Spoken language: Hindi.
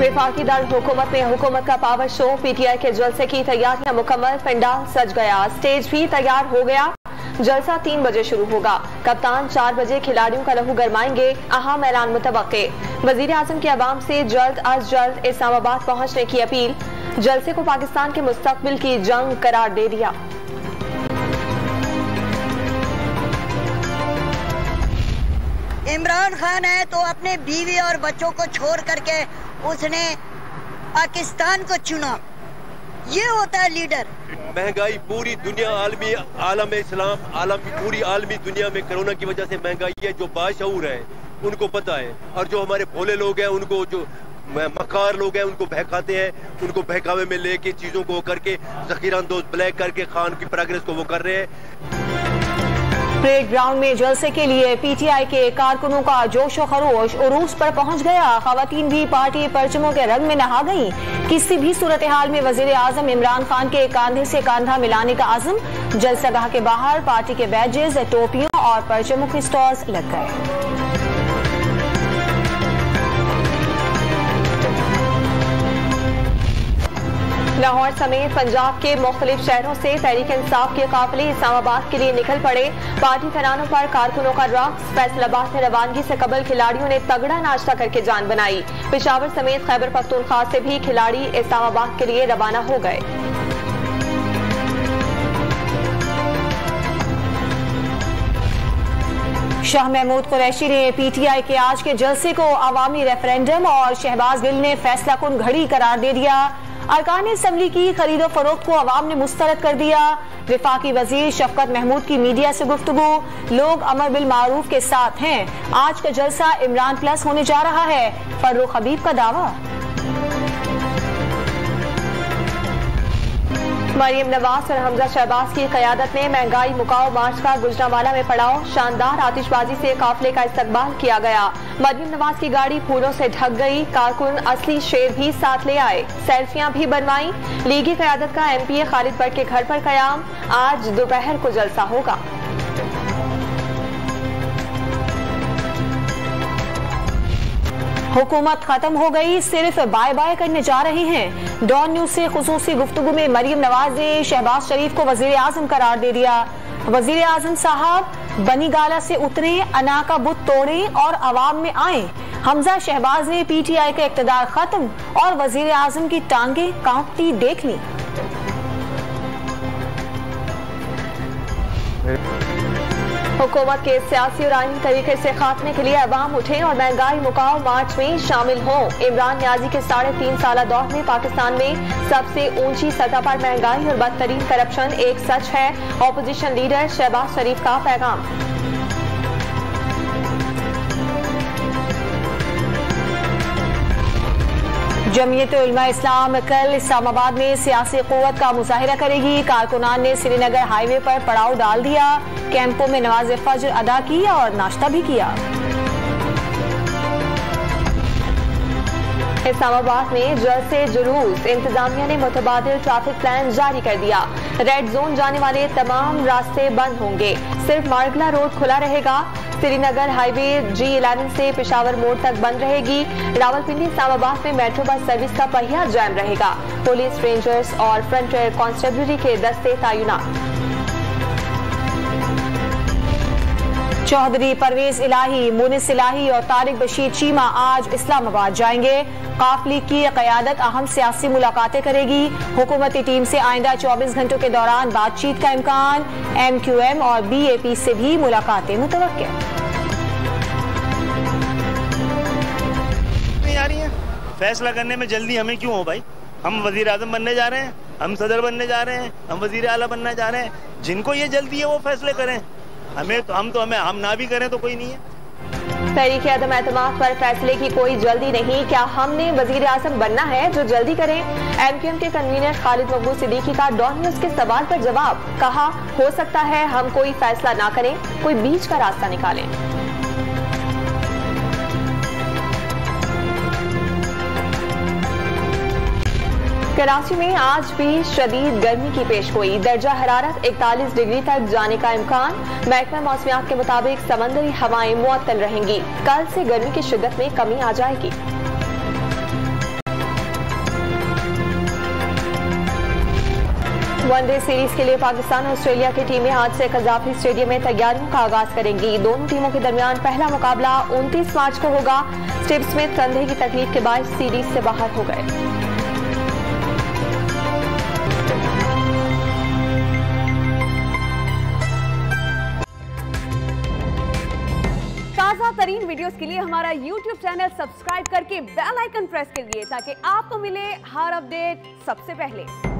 वफाकी दारुल हुकूमत में हुकूमत का पावर शो, पीटीआई के जलसे की तैयारियां मुकम्मल, पंडाल सज गया, स्टेज भी तैयार हो गया। जलसा 3 बजे शुरू होगा। कप्तान 4 बजे खिलाड़ियों का लहू गरमाएंगे। अहम ऐलान मुतवक्के। वजीर आजम की आवाम से जल्द अज जल्द इस्लामाबाद पहुंचने की अपील। जलसे को पाकिस्तान के मुस्तकबिल की जंग करार दे दिया। इमरान खान है तो अपने बीवी और बच्चों को छोड़ करके उसने पाकिस्तान को चुना। ये होता है लीडर। महंगाई पूरी दुनिया आलम इस्लाम पूरी आलमी दुनिया में कोरोना की वजह से महंगाई है। जो बाशऊर है उनको पता है, और जो हमारे भोले लोग हैं, उनको जो मकार लोग हैं, उनको बहकाते हैं, उनको बहकावे में लेके चीजों को करके जखीरा अंदोज ब्लैक करके खान की प्रोग्रेस को वो कर रहे हैं। परेड ग्राउंड में जलसे के लिए पीटीआई के कारकुनों का जोश और खरोश उरूज पर पहुंच गया। खवातीन भी पार्टी परचमों के रंग में नहा गईं। किसी भी सूरत हाल में वजीर आजम इमरान खान के कांधे से कांधा मिलाने का आज़म। जलसागाह के बाहर पार्टी के बैजेस, टोपियों और परचमों के स्टॉल्स लग गए। लाहौर समेत पंजाब के मुख्तलिफ शहरों से तहरीक इंसाफ के काफिले इस्लामाबाद के लिए निकल पड़े। पार्टी तरानों पर कारकुनों का रक्स। फैसलाबाद में रवानगी से कबल खिलाड़ियों ने तगड़ा नाश्ता करके जान बनाई। पेशावर समेत खैबर पख्तूनख्वा से भी खिलाड़ी इस्लामाबाद के लिए रवाना हो गए। शाह महमूद कुरैशी ने पीटीआई के आज के जलसे को अवामी रेफरेंडम और शहबाज गिल ने फैसला कुन घड़ी करार दे दिया। अरकान असम्बली की खरीदो फरोख्त को अवाम ने मुस्तरद कर दिया। वफाकी वजीर शफकत महमूद की मीडिया से गुफ्तगू। लोग अमर बिल मारूफ के साथ हैं। आज का जलसा इमरान प्लस होने जा रहा है, फर्रुख हबीब का दावा। मरियम नवाज और हमजा शहबाज की क़यादत में महंगाई मुकाओ मार्च का गुजरांवाला में पड़ाव। शानदार आतिशबाजी से काफिले का इस्तकबाल किया गया। मरियम नवाज की गाड़ी फूलों से ढक गई। कारकुन असली शेर भी साथ ले आए। सेल्फियां भी बनवाई। लीगी क़यादत का एमपीए खालिद बट के घर पर कयाम। आज दोपहर को जलसा होगा। हुकूमत खत्म हो गई, सिर्फ बाय बाय करने जा रहे हैं। डॉन न्यूज से खुसूसी गुफ्तगू में मरियम नवाज ने शहबाज शरीफ को वजीर आजम करार दे दिया। वजीर आजम साहब बनी गाला से उतरे, अना का बुत तोड़े और अवाम में आए। हमजा शहबाज ने पीटीआई का इक़्तिदार खत्म और वजीर आजम की टांगे कांपती देख ली। हुकूमत के सियासी और आईनी तरीके से खात्मे के लिए अवाम उठे और महंगाई मुकाओ मार्च में शामिल हों। इमरान न्याजी के 3.5 साल दौर में पाकिस्तान में सबसे ऊंची सतह पर महंगाई और बदतरीन करप्शन एक सच है। ऑपोजिशन लीडर शहबाज शरीफ का पैगाम। जमीयत उलमा इस्लाम कल इस्लामाबाद में सियासी क़ुव्वत का मुजाहिरा करेगी। कारकुनान ने श्रीनगर हाईवे पर पड़ाव डाल दिया। कैंपों में नमाज फज्र अदा की और नाश्ता भी किया। इस्लामाबाद में जलसे जुलूस। इंतजामिया ने मुतबादिल ट्रैफिक प्लान जारी कर दिया। रेड जोन जाने वाले तमाम रास्ते बंद होंगे। सिर्फ मार्गला रोड खुला रहेगा। श्रीनगर हाईवे G11 से पेशावर मोड़ तक बंद रहेगी। रावलपिंडी इस्लामाबाद में मेट्रो बस सर्विस का पहिया जाम रहेगा। पुलिस, रेंजर्स और फ्रंटियर कांस्टेबलरी के दस्ते तैनात। चौधरी परवेज इलाही, मुनिस इलाही और तारिक बशीर चीमा आज इस्लामाबाद जाएंगे। काफिले की क़यादत अहम सियासी मुलाकातें करेगी। हुकूमती टीम से आइंदा 24 घंटों के दौरान बातचीत का इम्कान। MQM और BAP से भी मुलाकातें मुतवक्के। नहीं आ रही है। फैसला करने में जल्दी हमें क्यों हो भाई? हम वजीर आजम बनने जा रहे हैं, हम सदर बनने जा रहे हैं, हम वजीर आला बनने जा रहे हैं। जिनको ये जल्दी है वो फैसले करें। हम ना भी करें तो कोई नहीं है। तहरीक अदम एतमाद पर फैसले की कोई जल्दी नहीं। क्या हमने वजीर आजम बनना है जो जल्दी करें? MQM के कन्वीनर खालिद मकबूल सिद्दीकी का डॉन न्यूज के सवाल पर जवाब। कहा, हो सकता है हम कोई फैसला ना करें, कोई बीच का रास्ता निकालें। कराची में आज भी शदीद गर्मी की पेशगोई। दर्जा हरारत 41 डिग्री तक जाने का इम्कान। महकमा मौसमियात के मुताबिक समंदरी हवाएं मुअत्तल रहेंगी। कल से गर्मी की शिद्दत में कमी आ जाएगी। वनडे सीरीज के लिए पाकिस्तान और ऑस्ट्रेलिया की टीमें आज से कजाफी स्टेडियम में तैयारियों का आगाज करेंगी। दोनों टीमों के दरमियान पहला मुकाबला 29 मार्च को होगा। स्टीव स्मिथ कंधे की तकलीफ के बाद सीरीज से बाहर हो गए। ताज़ा तरीन वीडियोस के लिए हमारा YouTube चैनल सब्सक्राइब करके बेल आइकन प्रेस करिए ताकि आपको मिले हर अपडेट सबसे पहले।